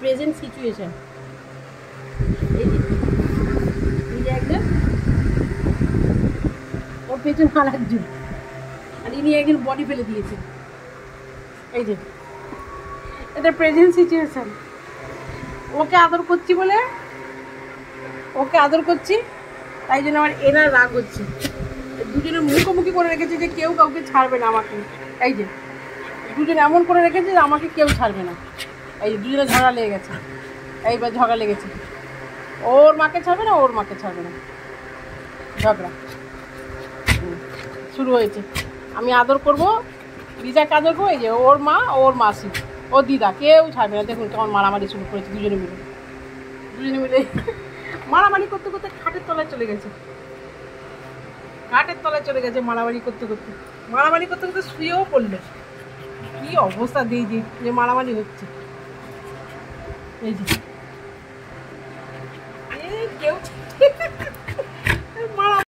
Present situation. এই যে একজন, ওর পেছন আর একজন, আর ইনি একজন বডি ফেলে দিয়েছে। এই যে এটা প্রেজেন্ট সিচুয়েশন। ওকে আদর করছি বলে, ওকে আদর করছি, তাই জন্য আমার এনার রাগ হচ্ছে। দুজনে মুখোমুখি করে রেখেছে যে কেউ কাউকে ছাড়বে না আমাকে। এই যে দুজনে এমন করে রেখেছে যে আমাকে কেউ ছাড়বে না। এই যে দুজনে ঝগড়া লেগে গেছে, এইবার ঝগড়া লেগেছে, ওর মাকে ছাড়বে না, ওর মাকে ছাড়বে না, ঝগড়া শুরু হয়েছে। আমি আদর করবো, দিদাকে আদর করবো, এই যে ওর মা, ওর মাসি, ওর দিদা, কেউ ছাড়বে না। দেখুন কেমন মারামারি শুরু করেছে দুজনে মিলে মারামারি করতে করতে খাটের তলায় চলে গেছে, মারামারি করতে করতে শুয়েও পড়লো। কি অবস্থা দিয়েছি যে মারামারি হচ্ছে। এই যে কেউ